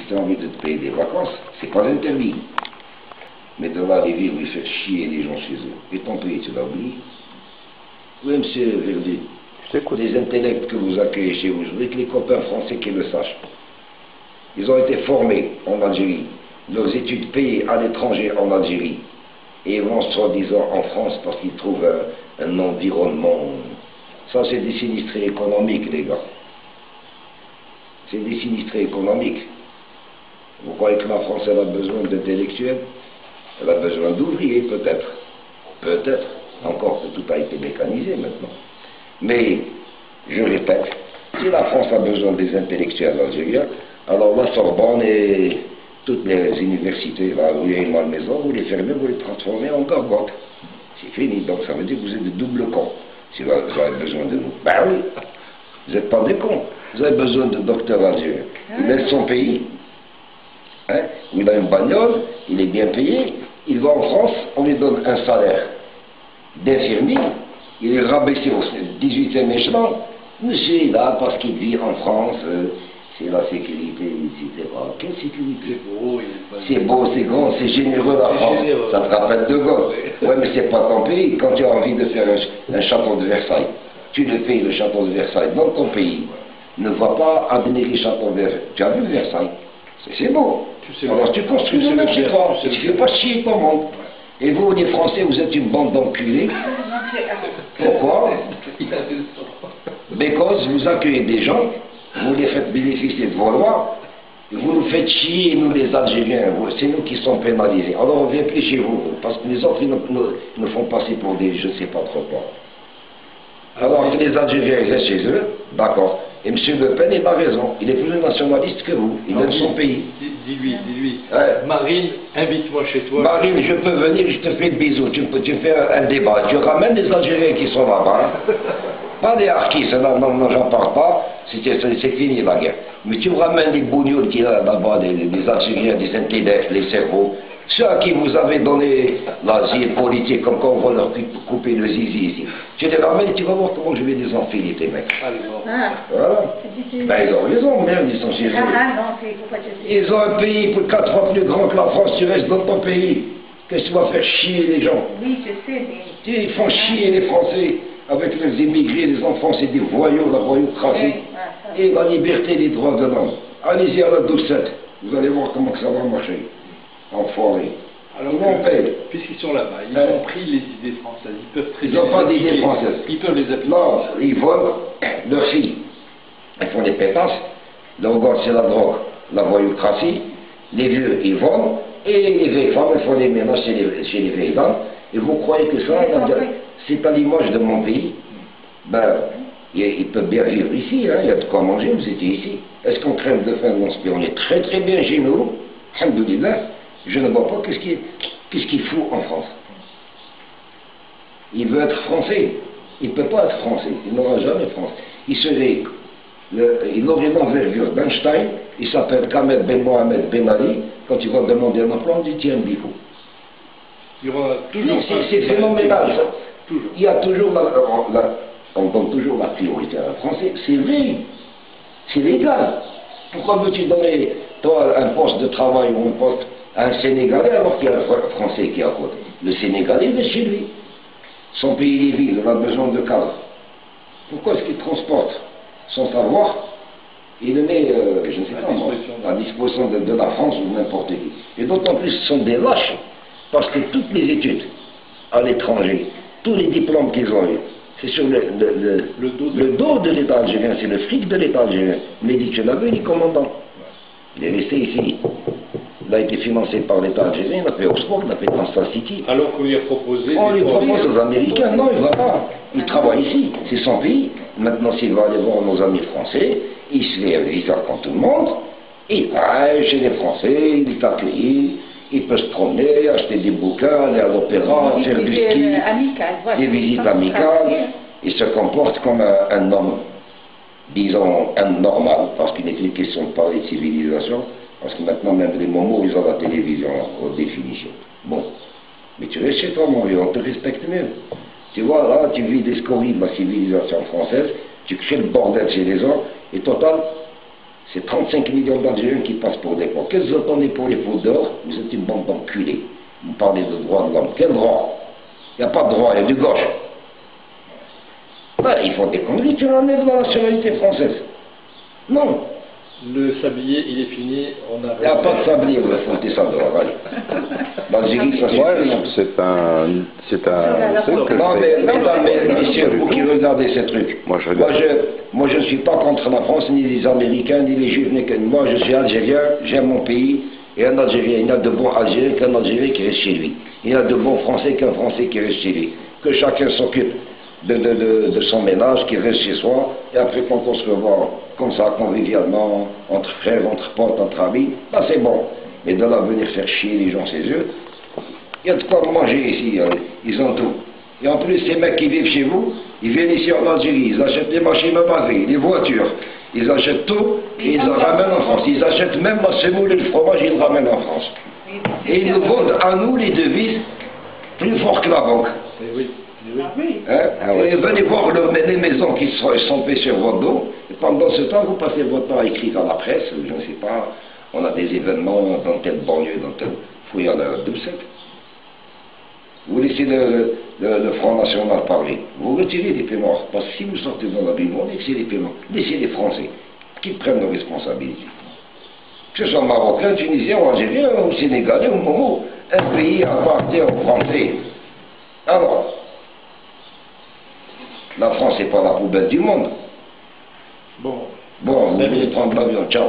tu as envie de te payer des vacances, c'est pas interdit. Mais de là arriver où il fait chier les gens chez eux. Et ton pays, tu l'as oublié. Oui, monsieur Verdu, les intellects que vous accueillez chez vous, je voudrais que les copains français qu'ils le sachent. Ils ont été formés en Algérie, leurs études payées à l'étranger en Algérie, et ils vont soi-disant en France parce qu'ils trouvent un environnement. Ça, c'est des sinistrés économiques, les gars. C'est des sinistrés économiques. Vous croyez que la France, elle a besoin d'intellectuels? Elle a besoin d'ouvriers, peut-être. Peut-être. Encore que tout a été mécanisé maintenant. Mais, je répète, si la France a besoin des intellectuels algériens, alors la Sorbonne et toutes les universités, là où il y a une Malmaison, vous les fermez, vous les transformez en gargotes. C'est fini. Donc ça veut dire que vous êtes de double con. Si vous avez besoin de nous. Ben oui. Vous n'êtes pas des cons. Vous avez besoin de docteurs algériens. Il laisse son pays. Hein, où il a une bagnole, il est bien payé. Il va en France, on lui donne un salaire d'infirmier. Il est rabaissé au 18e échelon. Monsieur est là parce qu'il vit en France. C'est la sécurité, etc. Quelle sécurité? C'est beau, c'est grand, c'est généreux la France. Ça te rappelle de Gaulle. Ouais, mais c'est pas ton pays. Quand tu as envie de faire un château de Versailles, tu le payes le château de Versailles dans ton pays. Ne va pas admirer château de Versailles. Tu as vu Versailles? C'est beau. Alors tu construis le même chez toi. Tu ne fais pas chier ton monde. Et vous, les Français, vous êtes une bande d'enculés. Pourquoi? Because vous accueillez des gens, vous les faites bénéficier de vos lois, et vous nous faites chier, nous les Algériens, c'est nous qui sommes pénalisés. Alors on ne vient plus chez vous, parce que les autres ils nous font passer pour des je ne sais pas trop quoi. Alors que les Algériens ils restent chez eux, d'accord. Et M. Le Pen, il a raison, il est plus nationaliste que vous, il aime son pays. Dis-lui. Ouais. Marine, invite-moi chez toi. Marine, je peux venir, je te fais le bisou, tu fais un débat, tu ramènes les Algériens qui sont là-bas. Pas des harkis, non, j'en parle pas, c'est fini la guerre. Mais tu ramènes les bougnoules qui sont là-bas, des Algériens, des intellects, les cerveaux, ceux à qui vous avez donné l'asile politique, comme quand on va leur couper le zizi ici. Tu les ramènes et tu vas voir comment je vais les enfiler, tes mecs. Voilà. Ben ils ont raison, merde, ils sont chez eux. Ils ont un pays pour 4 fois plus grand que la France, tu restes dans ton pays. Qu'est-ce que tu vas faire chier les gens? Oui, je sais, mais... Ils font chier les Français. Avec les immigrés, les enfants, c'est des voyous, la voyoucratie. Et la liberté des droits de l'homme. Allez-y à la doucette. Vous allez voir comment que ça va marcher. Enfoiré. Alors, on paye. Puisqu'ils sont là-bas, ils ont pris les idées françaises. Ils peuvent très Ils n'ont pas d'idées françaises. Ils peuvent les appliquer. Non, ils volent leurs filles. Ils font des pétasses. Donc, c'est la drogue, la voyoucratie. Les vieux, ils volent. Et les vieilles femmes, elles font des ménages chez les vieilles dames. Et vous croyez que ça, c'est à l'image de mon pays? Ben, ils peuvent bien vivre ici, hein, il y a de quoi manger, vous étiez ici. Est-ce qu'on crève de faim? On est très très bien chez nous. Alhamdoulilah, je ne vois pas qu'est-ce qu'il fout en France. Il veut être français. Il ne peut pas être français. Il n'aura jamais français. Il aurait l'envergure d'Einstein. Il s'appelle Kamed Ben Mohamed Ben Ali. Quand il va demander un emploi, on dit tiens, bifou. C'est phénoménal. Il y a toujours on donne toujours la priorité à un Français. C'est vrai. C'est légal. Pourquoi veux-tu donner, toi, un poste de travail ou un poste à un Sénégalais alors qu'il y a un Français qui est à côté? Le Sénégalais reste chez lui. Son pays est vide, il a besoin de cadre. Pourquoi est-ce qu'il transporte son savoir? Il le met, je ne sais pas moi, à disposition de la France ou n'importe qui. Et d'autant plus, ce sont des lâches. Parce que toutes les études à l'étranger, tous les diplômes qu'ils ont eu, c'est sur le dos de l'État algérien, c'est le fric de l'État algérien. Mais dit, tu l'as vu, il est commandant. Il est resté ici. Il a été financé par l'État algérien, il a fait Oxford, il a fait Kansas City. Alors qu'on lui a proposé... On lui propose aux Américains, non, il ne va pas. Il travaille ici, c'est son pays. Maintenant, s'il va aller voir nos amis français, il se fait visa comme tout le monde, il va chez les Français, il est accueilli. Il peut se promener, acheter des bouquins, aller à l'opéra, faire du ski, des visites amicales. Il se comporte comme un homme, disons, un normal, parce qu'il n'est plus question de parler de civilisation, parce que maintenant, même les momos, ils ont la télévision aux définitions. Bon, mais tu restes chez toi, mon vieux, on te respecte mieux. Tu vois, là, tu vis des scories de la civilisation française, tu crées le bordel chez les gens, et total, C'est 35 millions d'Algériens qui passent pour des pauvres. Qu'est-ce que vous entendez pour les fautes d'or? Vous êtes une bande d'enculés. Vous parlez de droit de l'homme. Quel droit? Il n'y a pas de droit, il y a du gauche. Ben, ils font des conneries, tu enlèves la nationalité française. Non. Le sablier, il est fini, on a... Il n'y a pas de sablier, vous foutez ça dehors, allez. L'Algérie, ça c'est un truc que non, mais, mesdames et messieurs, vous qui regardez ces trucs, moi je ne suis pas contre la France, ni les Américains, ni les Juifs, ni que moi je suis Algérien, j'aime mon pays, et un Algérien, il y a de bons Algériens qu'un Algérien qui reste chez lui. Il y a de bons Français qu'un Français qui reste chez lui. Que chacun s'occupe de son ménage, qui reste chez soi, et après quand on se revoit comme ça, convivialement, entre frères, entre potes, entre amis, ben c'est bon. Mais de là venir faire chier les gens chez eux, il y a de quoi manger ici, ils ont tout. Et en plus, ces mecs qui vivent chez vous, ils viennent ici en Algérie, ils achètent des machines à laver, des voitures, ils achètent tout et ils en ramènent en France. Ils achètent même la semoule et le fromage, ils le ramènent en France. Et ils nous vendent à nous les devises plus fort que la banque. Hein? Et venez voir les maisons qui sont payées sur votre dos, et pendant ce temps, vous passez votre temps à écrire dans la presse, je ne sais pas, on a des événements dans telle banlieue, dans tel fouillant à la 27. Vous laissez le Front National parler, vous retirez les paiements, parce que si vous sortez dans la ville, on laissez les paiements, laissez les Français, qui prennent nos responsabilités. Que ce soit Marocain, Tunisien, ou Algérien, ou Sénégalais, ou Momo, un pays appartient aux Français. Alors, la France n'est pas la poubelle du monde. Bon, vous voulez prendre l'avion, ciao.